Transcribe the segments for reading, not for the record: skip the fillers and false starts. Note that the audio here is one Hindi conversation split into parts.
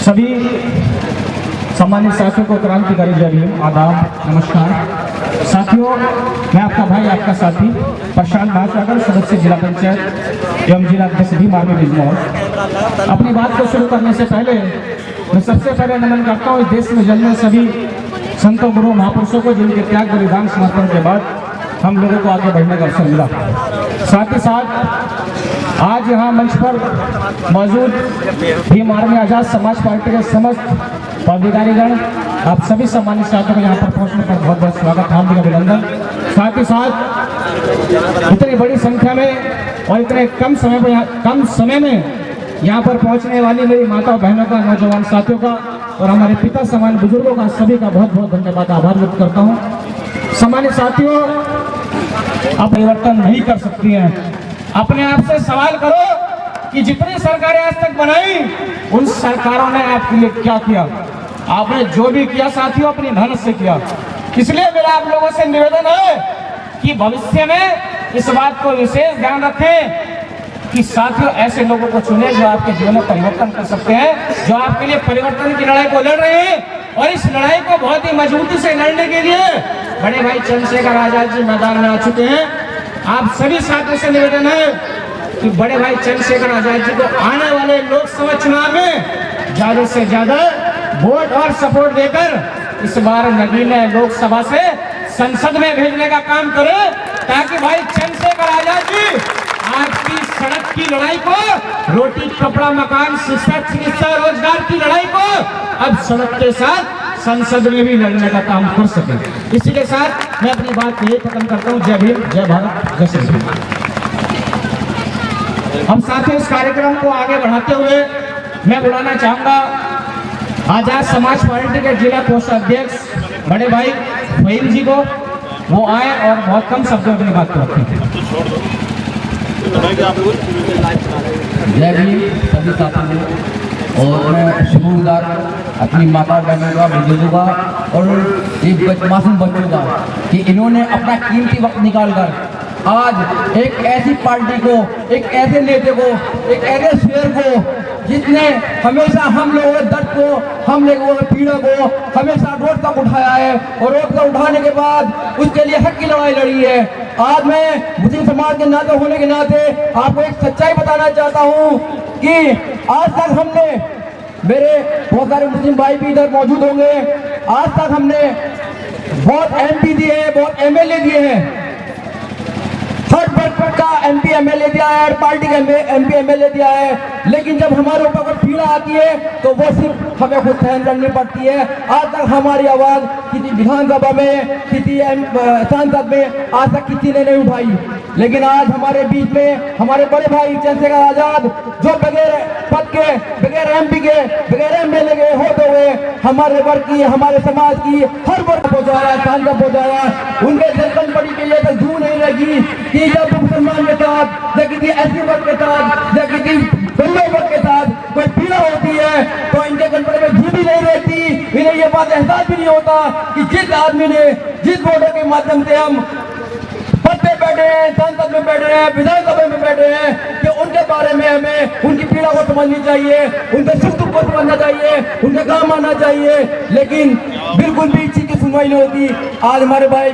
सभी सम्मानित साथियों को क्रांतिकारी जय भीम, आदाब, नमस्कार। साथियों, मैं आपका भाई, आपका साथी प्रशांत महासागर, सदस्य जिला पंचायत एवं जिला अध्यक्ष भीम आर्मी बिजनौर। अपनी बात को शुरू करने से पहले मैं सबसे पहले नमन करता हूँ इस देश में जन्मे सभी संतों, गुरु, महापुरुषों को, जिनके त्याग, बलिदान, समर्पण के बाद हम लोगों को आगे बढ़ने का अवसर मिला। साथ ही साथ आज यहाँ मंच पर मौजूद भीम आर्मी आजाद समाज पार्टी के समस्त पदाधिकारीगण, आप सभी सम्मानित साथियों को यहाँ पर पहुँचने पर बहुत बहुत स्वागत, हार्दिक अभिनंदन। साथ ही साथ इतनी बड़ी संख्या में और इतने कम समय में यहाँ पर पहुँचने वाली मेरी माता बहनों का, नौजवान साथियों का और हमारे पिता समान बुजुर्गों का, सभी का बहुत बहुत धन्यवाद, आभार व्यक्त करता हूँ। सम्मानित साथियों, आप परिवर्तन नहीं कर सकती हैं। अपने आप से सवाल करो कि जितनी सरकारें आज तक बनाई, उन सरकारों ने आपके लिए क्या किया। आपने जो भी किया साथियों, अपनी मेहनत से किया। इसलिए मेरा आप लोगों से निवेदन है कि भविष्य में इस बात को विशेष ध्यान रखें कि साथियों ऐसे लोगों को चुने जो आपके जीवन में परिवर्तन कर सकते हैं, जो आपके लिए परिवर्तन की लड़ाई को लड़ रहे हैं। और इस लड़ाई को बहुत ही मजबूती से लड़ने के लिए बड़े भाई चंद्रशेखर आजाद जी मैदान में आ चुके हैं। आप सभी साथियों से निवेदन है कि बड़े भाई चंद्रशेखर आजाद जी को आने वाले लोकसभा चुनाव में ज्यादा से ज्यादा वोट और सपोर्ट देकर इस बार नगीने लोकसभा से संसद में भेजने का काम करें, ताकि भाई चंद्रशेखर आजाद जी आपकी सड़क की लड़ाई को, रोटी, कपड़ा, मकान, शिक्षा, चिकित्सा, रोजगार की लड़ाई को अब सड़क के साथ संसद में भी लड़ने का काम कर सके। इसी के साथ मैं अपनी बात यही खत्म करता हूँ। जय भीम, जय भारत, जय श्री राम। हम साथियों इस कार्यक्रम को आगे बढ़ाते हुए मैं बुलाना चाहूंगा आजाद समाज पार्टी के जिला कोषाध्यक्ष बड़े भाई फहीम जी को। वो आए और बहुत कम शब्दों में बात करते हैं। जय भीम सभी साथियों, और मैं शुक्रगुजार अपनी माता बहनों का, बुजुर्गों का और एक मासूम बच्चों का कि इन्होंने अपना कीमती वक्त निकालकर आज एक ऐसी पार्टी को, एक ऐसे नेता को, एक ऐसे शेर को, जिसने हमेशा हम लोगों के दर्द को, हम लोगों के पीड़ा को हमेशा रोड तक उठाया है और रोड तक उठाने के बाद उसके लिए हक की लड़ाई लड़ी है। आज मैं मुस्लिम समाज के नाते होने के नाते आपको एक सच्चाई बताना चाहता हूँ कि आज तक हमने, मेरे बहुत सारे मुस्लिम भाई भी इधर मौजूद होंगे, आज तक हमने बहुत MP दिए हैं, बहुत MLA दिए हैं, हर वर्ग का MP MLA दिया है, हर पार्टी का MP MLA दिया है, लेकिन जब हमारे ऊपर कोई पीड़ा आती है तो वो सिर्फ हमें खुद सहन करनी पड़ती है। आज तक हमारी आवाज़ किसी विधानसभा में, किसी सांसद में आज तक किसी ने नहीं उठाई, लेकिन आज हमारे बीच में हमारे बड़े भाई चंद्रशेखर आजाद, जो बगैर पद के, बगैर MP के, बगैर MLA के होते हुए हमारे वर्ग की, हमारे समाज की हर वर्ग पहुँचाया, सांसद पहुँचाया, उनके जलकन पड़ी के लिए तो धू नहीं लगी कि जब मुसलमान के साथ या किसी ऐसी वर्ग के साथ या किसी बंदे वर्ग के साथ कोई पीड़ा होती है तो इनके गणपति में धूप भी नहीं रहती। इन्हें ये बात एहसास भी नहीं होता कि जिस आदमी ने, जिस वोटर के माध्यम से हम पद पे बैठे हैं, संसद में बैठे हैं, विधानसभा में बैठे हैं, कि उनके बारे में हमें उनकी पीड़ा को समझनी चाहिए, उनके सुख दुख को समझना चाहिए, उनके काम आना चाहिए, लेकिन बिल्कुल भी इसी की सुनवाई नहीं होती। आज हमारे भाई,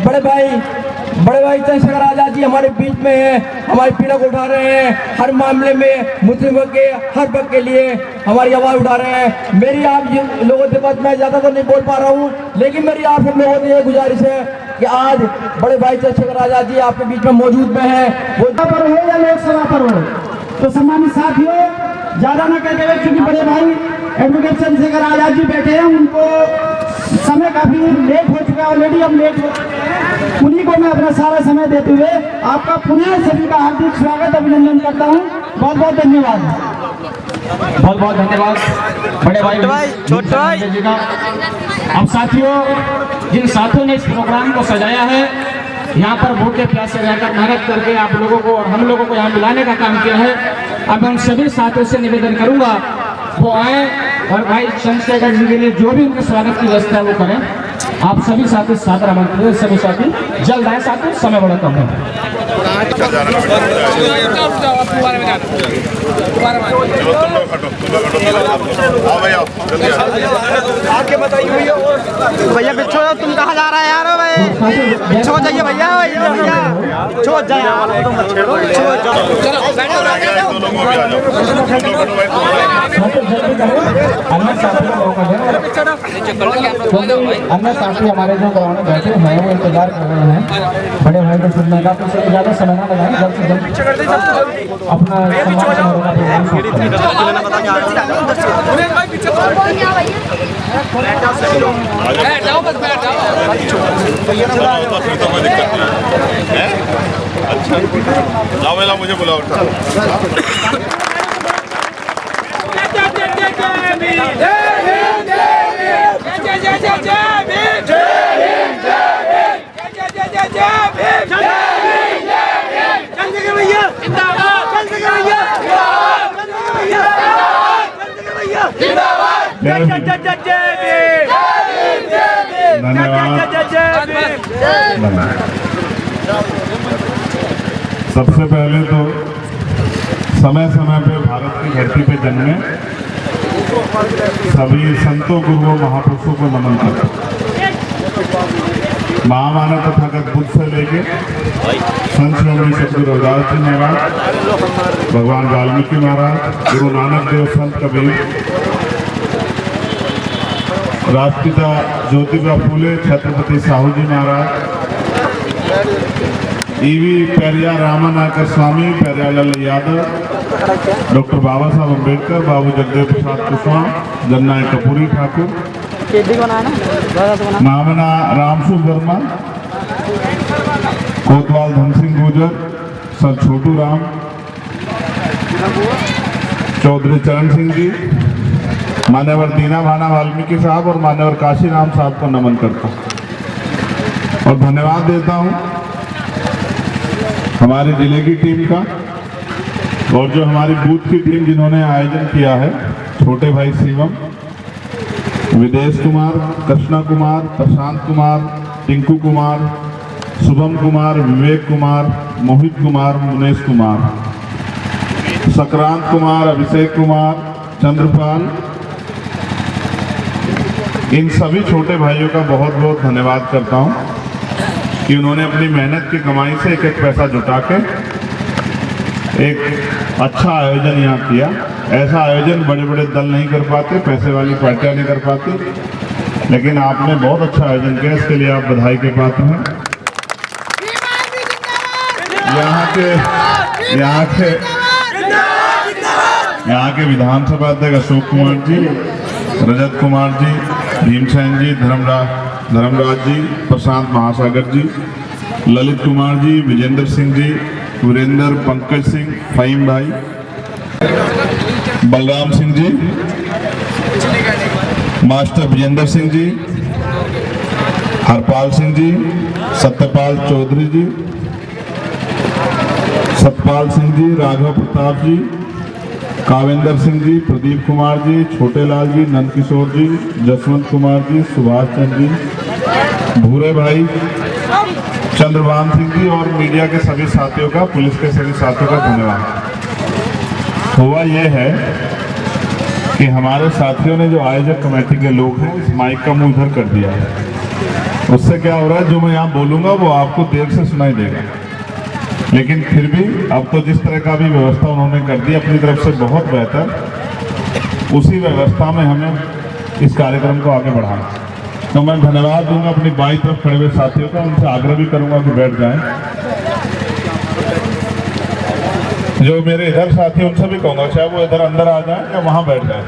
बड़े भाई चंद्रशेखर आजाद जी हमारे बीच में है, हमारी पीड़ा को उठा रहे हैं, हर मामले में मुस्लिम वर्ग के हर वर्ग के लिए हमारी आवाज़ उठा रहे हैं। मेरी आप लोगों से बात, मैं ज़्यादा तो नहीं बोल पा रहा हूँ, लेकिन मेरी आप सब लोगों से ये गुजारिश है कि आज बड़े भाई चंद्रशेखर आजाद जी आपके बीच में मौजूद में है, वो पर हो या लोकसभा पर हो। तो सम्मानित साथियों, ज़्यादा न कहते हुए, क्योंकि बड़े भाई एडवोकेट चंद्रशेखर आजाद जी बैठे हैं, उनको समय काफी लेट हो चुका है, ऑलरेडी हम लेट हो चुके हैं, उन्हीं को मैं अपना सारा समय देते हुए आपका पुनः सभी का हार्दिक स्वागत, अभिनंदन करता हूँ। बहुत बहुत धन्यवाद। बहुत बहुत धन्यवाद बड़े भाई छोटे भाई जी का। अब साथियों, जिन साथियों ने इस प्रोग्राम को सजाया है, यहाँ पर भूखे प्यासे रहकर मेहनत करके आप लोगों को और हम लोगों को यहाँ मिलाने का काम किया है, अब उन सभी साथियों से निवेदन करूंगा वो आए और भाई चंद्रशेखर जी के लिए जो भी उनके स्वागत की व्यवस्था है वो करें। आप सभी साथी सादर आमंत्रित, सभी साथी जल्द आए, साथी समय बड़ा कम है। आके बताइए भैया। भैया बिच्छो तुम कहाँ जा रहा है यार? भाई बिच्छो जाइए भैया, भैया बिच्छो जाए। अन्य साथी हमारे जो ग्राउंड में बैठे हैं वो इंतजार कर रहे हैं बड़े भाई को सुनने का, तो उससे ज़्यादा समय ना लगाएं, जल्द से जल्द अपना अच्छा मुझे बुलाओ। सबसे पहले तो समय समय पे भारत की धरती पे जन्मे सभी संतों गुरुओं महापुरुषों को नमन करता हूं। महामानव तथागत बुद्ध से लेके संत श्रोमणी सद्गुरु रविदास जी महाराज, भगवान वाल्मीकि महाराज, गुरु नानक देव, संत कबीर, राष्ट्रपिता ज्योतिबा फूले, छत्रपति साहू जी महाराज, ईवी पेरिया रामानायकर स्वामी, पेरियालाल यादव, डॉक्टर बाबा साहब अम्बेडकर, बाबू जगदेव प्रसाद कुशवाहा, जननायक कपूरी ठाकुर, मामना रामसु वर्मा, कोतवाल धन सिंह गुर्जर, सर छोटू राम, चौधरी चरण सिंह जी, मान्यवर दीना भाना वाल्मीकि साहब और मान्यवर काशी राम साहब को नमन करता हूँ और धन्यवाद देता हूँ हमारे जिले की टीम का और जो हमारी बूथ की टीम जिन्होंने आयोजन किया है, छोटे भाई शिवम, विदेश कुमार, कृष्णा कुमार, प्रशांत कुमार, टिंकू कुमार, शुभम कुमार, विवेक कुमार, मोहित कुमार, मुनेश कुमार, संक्रांत कुमार, अभिषेक कुमार, चंद्रपाल, इन सभी छोटे भाइयों का बहुत बहुत धन्यवाद करता हूं कि उन्होंने अपनी मेहनत की कमाई से एक एक पैसा जुटा के एक अच्छा आयोजन यहाँ किया। ऐसा आयोजन बड़े बड़े दल नहीं कर पाते, पैसे वाली पार्टियां नहीं कर पाती, लेकिन आपने बहुत अच्छा आयोजन किया, इसके लिए आप बधाई के पात्र हैं। यहाँ के विधानसभा अध्यक्ष अशोक कुमार जी, रजत कुमार जी, भीमसेन जी, धर्मराज जी, प्रशांत महासागर जी, ललित कुमार जी, विजेंद्र सिंह जी, वीरेंद्र, पंकज सिंह, फहीम भाई, बलराम सिंह जी, मास्टर विजेंद्र सिंह जी, हरपाल सिंह जी, सत्यपाल चौधरी जी, सतपाल सिंह जी, राघव प्रताप जी, कावेंद्र सिंह जी, प्रदीप कुमार जी, छोटे लाल जी, नंद किशोर जी, जसवंत कुमार जी, सुभाष चंद्र जी, भूरे भाई, चंद्रभान सिंह जी और मीडिया के सभी साथियों का, पुलिस के सभी साथियों का धन्यवाद। हुआ ये है कि हमारे साथियों ने, जो आयोजक कमेटी के लोग हैं, इस माइक का मुंह इधर कर दिया है। उससे क्या हो रहा है, जो मैं यहाँ बोलूँगा वो आपको देर से सुनाई देगा, लेकिन फिर भी अब तो जिस तरह का भी व्यवस्था उन्होंने कर दी अपनी तरफ से बहुत बेहतर, उसी व्यवस्था में हमें इस कार्यक्रम को आगे बढ़ाना। तो मैं धन्यवाद दूंगा अपनी बाईं तरफ खड़े हुए साथियों का, उनसे आग्रह भी करूंगा कि बैठ जाएं। जो मेरे इधर साथी उनसे भी कहूंगा चाहे वो इधर अंदर आ जाएं या वहां बैठ जाएं।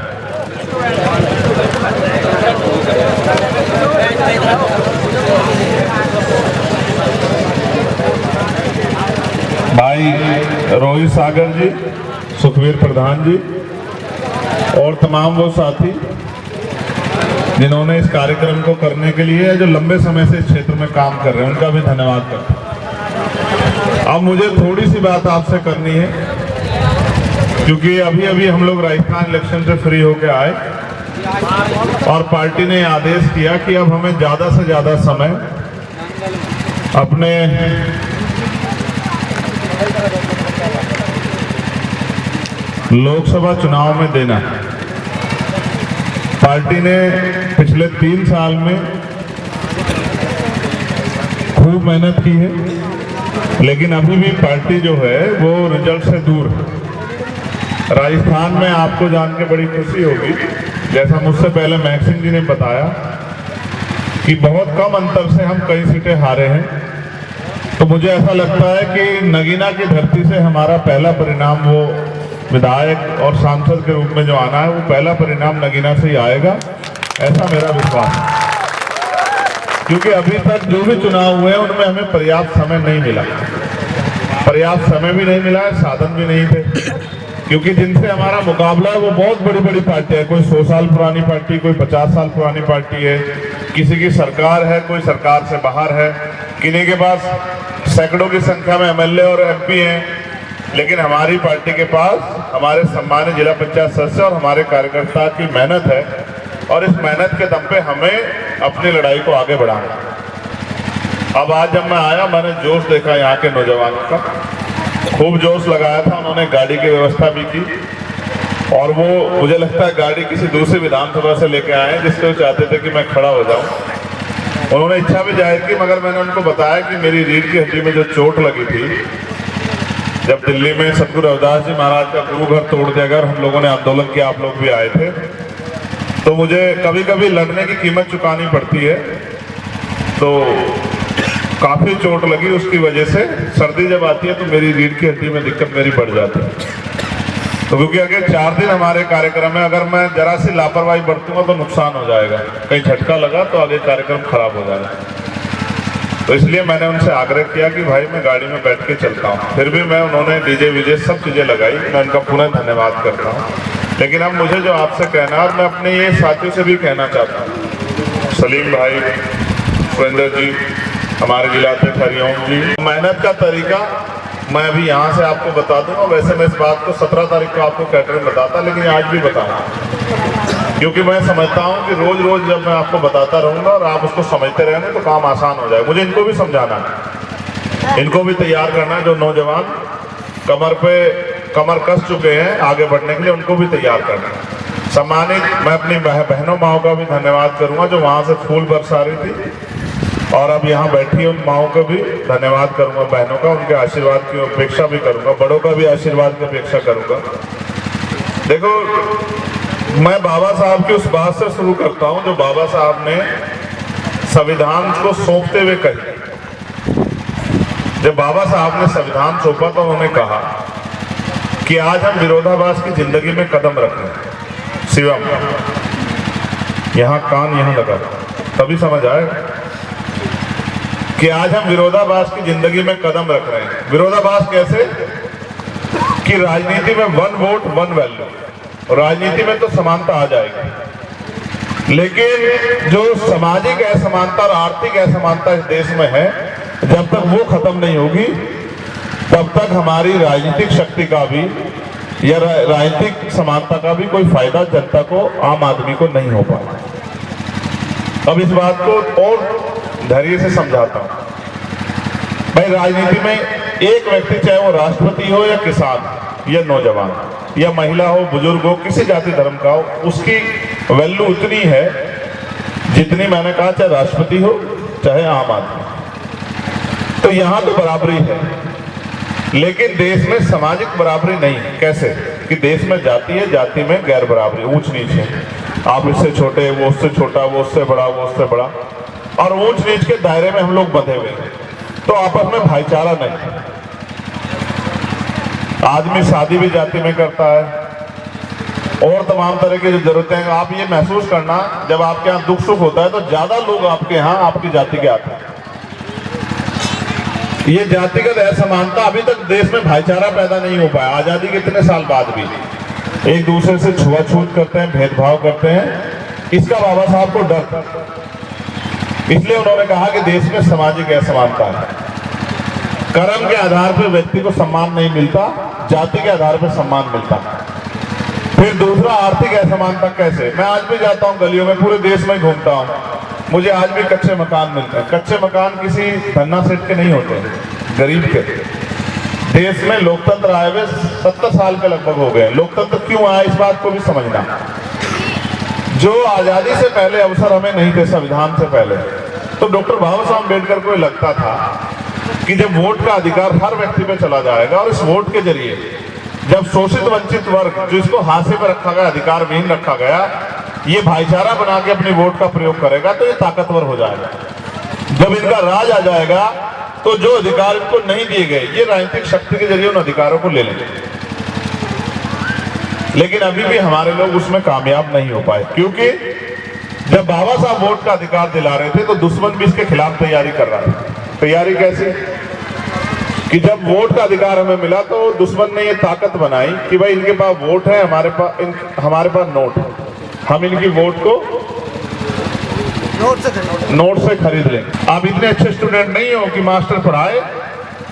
भाई रोहित सागर जी, सुखवीर प्रधान जी और तमाम वो साथी जिन्होंने इस कार्यक्रम को करने के लिए, जो लंबे समय से इस क्षेत्र में काम कर रहे हैं, उनका भी धन्यवाद करता हूं। अब मुझे थोड़ी सी बात आपसे करनी है, क्योंकि अभी अभी हम लोग राजस्थान इलेक्शन से फ्री होकर आए और पार्टी ने आदेश किया कि अब हमें ज़्यादा से ज़्यादा समय अपने लोकसभा चुनाव में देना। पार्टी ने पिछले 3 साल में खूब मेहनत की है, लेकिन अभी भी पार्टी जो है वो रिजल्ट से दूर है। राजस्थान में आपको जान के बड़ी खुशी होगी, जैसा मुझसे पहले महक सिंह जी ने बताया कि बहुत कम अंतर से हम कई सीटें हारे हैं। तो मुझे ऐसा लगता है कि नगीना की धरती से हमारा पहला परिणाम, वो विधायक और सांसद के रूप में जो आना है, वो पहला परिणाम नगीना से ही आएगा, ऐसा मेरा विश्वास है। क्योंकि अभी तक जो भी चुनाव हुए हैं उनमें हमें पर्याप्त समय नहीं मिला, पर्याप्त समय भी नहीं मिला है, साधन भी नहीं थे। क्योंकि जिनसे हमारा मुकाबला है वो बहुत बड़ी बड़ी पार्टी है, कोई 100 साल पुरानी पार्टी, कोई 50 साल पुरानी पार्टी है, किसी की सरकार है, कोई सरकार से बाहर है, किन्हीं के पास सैकड़ों की संख्या में एमएलए और एमपी हैं। लेकिन हमारी पार्टी के पास हमारे सम्मानित जिला पंचायत सदस्य और हमारे कार्यकर्ता की मेहनत है, और इस मेहनत के दम पे हमें अपनी लड़ाई को आगे बढ़ाना। अब आज जब मैं आया, मैंने जोश देखा यहाँ के नौजवानों का, खूब जोश लगाया था। उन्होंने गाड़ी की व्यवस्था भी की, और वो मुझे लगता है गाड़ी किसी दूसरी विधानसभा से लेके आए जिससे वो चाहते थे कि मैं खड़ा हो जाऊं। उन्होंने इच्छा भी जाहिर की, मगर मैंने उनको बताया कि मेरी रीढ़ की हड्डी में जो चोट लगी थी, जब दिल्ली में सतगुरु रविदास जी महाराज का गुरु घर तोड़ दिया गया, हम लोगों ने आंदोलन किया, आप लोग भी आए थे, तो मुझे कभी कभी लड़ने की कीमत चुकानी पड़ती है। तो काफ़ी चोट लगी, उसकी वजह से सर्दी जब आती है तो मेरी रीढ़ की हड्डी में दिक्कत मेरी बढ़ जाती है। तो क्योंकि अगर 4 दिन हमारे कार्यक्रम में अगर मैं जरा सी लापरवाही बरतूंगा तो नुकसान हो जाएगा, कहीं झटका लगा तो आगे कार्यक्रम खराब हो जाएगा। तो इसलिए मैंने उनसे आग्रह किया कि भाई मैं गाड़ी में बैठ के चलता हूँ। फिर भी मैं, उन्होंने डीजे वीजे सब चीज़ें लगाई, मैं उनका पुनः धन्यवाद करता हूँ। लेकिन अब मुझे जो आपसे कहना है, और मैं अपने ये साथियों से भी कहना चाहता हूँ, सलीम भाई, सुरेंद्र जी, हमारे जिलाध्यक्ष हरिओम जी, मेहनत का तरीका मैं अभी यहाँ से आपको बता दूंगा। वैसे मैं इस बात को 17 तारीख को आपको कैटरिंग बताता, लेकिन आज भी बताऊँ, क्योंकि मैं समझता हूँ कि रोज रोज जब मैं आपको बताता रहूँगा और आप उसको समझते रहेंगे तो काम आसान हो जाए। मुझे इनको भी समझाना है, इनको भी तैयार करना है, जो नौजवान कमर पे कमर कस चुके हैं आगे बढ़ने के लिए, उनको भी तैयार करना है। सम्मानित, मैं अपनी बहनों माओं का भी धन्यवाद करूँगा जो वहाँ से फूल बरसा रही थी, और अब यहाँ बैठी उन माओं को भी धन्यवाद करूँगा, बहनों का, उनके आशीर्वाद की अपेक्षा भी करूँगा, बड़ों का भी आशीर्वाद की अपेक्षा करूँगा। देखो, मैं बाबा साहब की उस बात से शुरू करता हूँ जो बाबा साहब ने संविधान को सौंपते हुए कही। जब बाबा साहब ने संविधान सौंपा तो उन्होंने कहा कि आज हम विरोधाभास की जिंदगी में कदम रख रहे हैं। शिवम, यहाँ कान यहाँ लगा, तभी समझ आए कि आज हम विरोधाभास की जिंदगी में कदम रख रहे हैं। विरोधाभास कैसे? कि राजनीति में 1 वोट 1 वैल्यू, राजनीति में तो समानता आ जाएगी, लेकिन जो सामाजिक असमानता और आर्थिक असमानता इस देश में है, जब तक वो खत्म नहीं होगी तब तक हमारी राजनीतिक शक्ति का भी या राजनीतिक समानता का भी कोई फायदा जनता को, आम आदमी को नहीं हो पाएगा। अब इस बात को और धैर्य से समझाता हूं। भाई, राजनीति में एक व्यक्ति, चाहे वो राष्ट्रपति हो या किसान या नौजवान या महिला हो, बुजुर्ग हो, किसी जाति धर्म का हो, उसकी वैल्यू उतनी है जितनी मैंने कहा, चाहे राष्ट्रपति हो चाहे आम आदमी। तो यहाँ तो बराबरी है, लेकिन देश में सामाजिक बराबरी नहीं है। कैसे? कि देश में जाति है, जाति में गैर बराबरी, ऊंच नीच है। आप इससे छोटे, वो उससे छोटा, वो उससे बड़ा, वो उससे बड़ा, और ऊंच नीच के दायरे में हम लोग बंधे हुए हैं। तो आपस में भाईचारा नहीं। आदमी शादी भी जाति में करता है, और तमाम तरह की जो जरूरतें हैं। आप ये महसूस करना, जब आपके यहाँ दुख सुख होता है तो ज्यादा लोग आपके यहाँ आपकी जाति के आते हैं। ये जातिगत असमानता, अभी तक देश में भाईचारा पैदा नहीं हो पाया। आजादी के इतने साल बाद भी एक दूसरे से छुआछूत करते हैं, भेदभाव करते हैं। इसका बाबा साहब को डर था, इसलिए उन्होंने कहा कि देश में सामाजिक असमानता है। कर्म के आधार पर व्यक्ति को सम्मान नहीं मिलता, जाति के आधार पर सम्मान मिलता। फिर दूसरा, आर्थिक असमानता कैसे? मैं आज भी जाता हूँ गलियों में, पूरे देश में घूमता हूँ, मुझे आज भी कच्चे मकान मिलते हैं। कच्चे मकान किसी धन्ना सेठ के नहीं होते, गरीब के। देश में लोकतंत्र आए हुए 70 साल के लगभग हो गए। लोकतंत्र क्यों आया इस बात को भी समझना। जो आजादी से पहले अवसर हमें नहीं थे, संविधान से पहले, तो डॉक्टर बाबा साहब अम्बेडकर को लगता था कि जब वोट का अधिकार हर व्यक्ति पे चला जाएगा और इस वोट के जरिए जब शोषित वंचित वर्ग जिसको हाशिए पर रखा गया, अधिकार विहीन रखा गया, ये भाईचारा बना के अपनी वोट का प्रयोग करेगा तो ये ताकतवर हो जाएगा। जब इनका राज आ जाएगा तो जो अधिकार इनको नहीं दिए गए ये राजनीतिक शक्ति के जरिए उन अधिकारों को ले लेंगे। लेकिन अभी भी हमारे लोग उसमें कामयाब नहीं हो पाए, क्योंकि जब बाबा साहब वोट का अधिकार दिला रहे थे तो दुश्मन भी इसके खिलाफ तैयारी कर रहा था। तैयारी कैसी कि जब वोट का अधिकार हमें मिला तो दुश्मन ने ये ताकत बनाई कि भाई इनके पास वोट है, हमारे पास नोट है, हम इनकी वोट को नोट से खरीद लेंगे। आप इतने अच्छे स्टूडेंट नहीं हो कि मास्टर पढ़ाए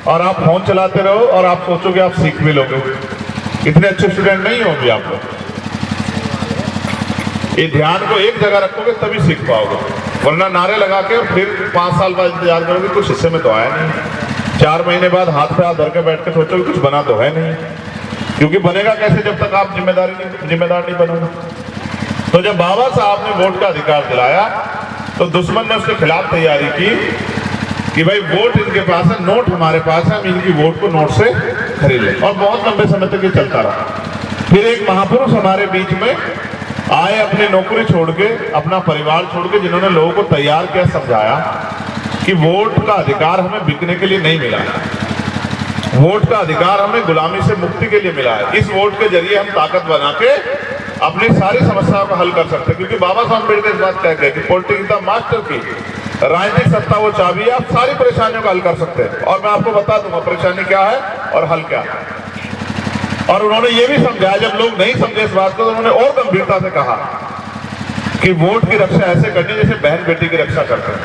और आप फोन चलाते रहो और आप सोचोगे आप सीख भी लोगे। इतने अच्छे स्टूडेंट नहीं हो भी आप लोग। ये ध्यान को एक जगह रखोगे तभी सीख पाओगे, वरना नारे लगा के फिर 5 साल बाद इंतजार करोगे, कुछ हिस्से में तो आया नहीं। 4 महीने बाद हाथ पे हाथ धर के बैठ के सोचोगे कुछ बना तो है नहीं, क्योंकि बनेगा कैसे जब तक आप जिम्मेदार नहीं बनोगे। तो जब बाबा साहब ने वोट का अधिकार दिलाया तो दुश्मन ने उसके खिलाफ तैयारी की कि भाई वोट इनके पास है, नोट हमारे पास है, हम इनकी वोट को नोट से खरीद लें। और बहुत लंबे समय तक ये चलता रहा। फिर एक महापुरुष हमारे बीच में आए, अपनी नौकरी छोड़ के, अपना परिवार छोड़ के, जिन्होंने लोगों को तैयार किया, समझाया कि वोट का अधिकार हमें बिकने के लिए नहीं मिला है, वोट का अधिकार हमें गुलामी से मुक्ति के लिए मिला है। इस वोट के जरिए हम ताकत बना के अपनी सारी समस्याओं को हल कर सकते हैं, क्योंकि बाबा साहब अम्बेडकर इस बात कह गए कि पॉलिटिक्स द मास्टर की, राजनीतिक सत्ता वो चाबी है, आप सारी परेशानियों को हल कर सकते हैं। और मैं आपको बता दूंगा परेशानी क्या है और हल क्या है। और उन्होंने ये भी समझाया, जब लोग नहीं समझे इस बात को तो उन्होंने और गंभीरता से कहा कि वोट की रक्षा ऐसे करनी जैसे बहन बेटी की रक्षा करते हैं।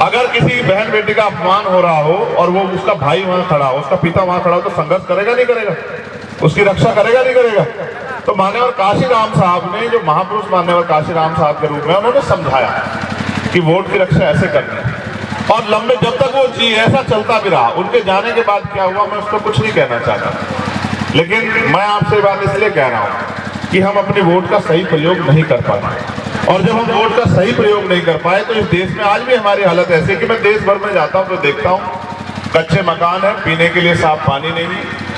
अगर किसी बहन बेटी का अपमान हो रहा हो और वो उसका भाई वहां खड़ा हो, उसका पिता वहां खड़ा हो, तो संघर्ष करेगा नहीं करेगा, उसकी रक्षा करेगा नहीं करेगा। तो मान्यवर काशीराम साहब ने, जो महापुरुष मान्यवर काशीराम साहब के रूप में, उन्होंने समझाया कि वोट की रक्षा ऐसे करनी है। और लंबे जब तक वो चीज ऐसा चलता भी रहा, उनके जाने के बाद क्या हुआ मैं उसको कुछ नहीं कहना चाहता, लेकिन मैं आपसे बात इसलिए कह रहा हूं कि हम अपने वोट का सही प्रयोग नहीं कर पाए। और जब हम वोट का सही प्रयोग नहीं कर पाए तो इस देश में आज भी हमारी हालत ऐसी है कि मैं देश भर में जाता हूं तो देखता हूं कच्चे मकान है, पीने के लिए साफ पानी नहीं है,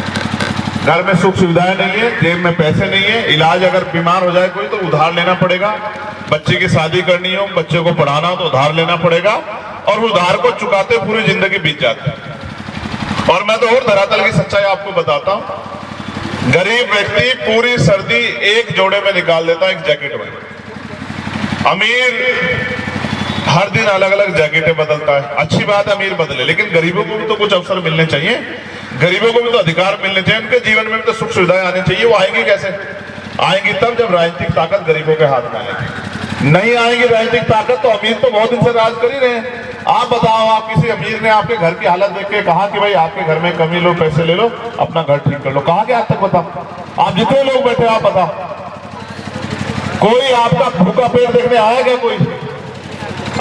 घर में सुख सुविधाएं नहीं है, जेब में पैसे नहीं है, इलाज अगर बीमार हो जाए कोई तो उधार लेना पड़ेगा, बच्चे की शादी करनी हो, बच्चे को पढ़ाना हो तो उधार लेना पड़ेगा, और उधार को चुकाते पूरी जिंदगी बीत जाती है। और मैं तो और धरातल की सच्चाई आपको बताता हूं, गरीब व्यक्ति पूरी सर्दी एक जोड़े में निकाल देता है, एक जैकेट में। अमीर हर दिन अलग अलग जैकेटें बदलता है। अच्छी बात है अमीर बदले, लेकिन गरीबों को भी तो कुछ अवसर मिलने चाहिए, गरीबों को भी तो अधिकार मिलने चाहिए, उनके जीवन में भी तो सुख सुविधाएं आनी चाहिए। वो आएंगी कैसे? आएंगी तब जब राजनीतिक ताकत गरीबों के हाथ में आएगी। नहीं आएगी राजनीतिक ताकत तो अमीर तो बहुत दिन से राज कर ही रहे हैं। आप बताओ, आप किसी अमीर ने आपके घर की हालत देख के कहा कि भाई आपके घर में कमी लो, पैसे ले लो, अपना घर ठीक कर लो, कहा कि आज तक बताओ? आप जितने लोग बैठे आप बताओ, कोई आपका भूखा पेट देखने आया क्या? कोई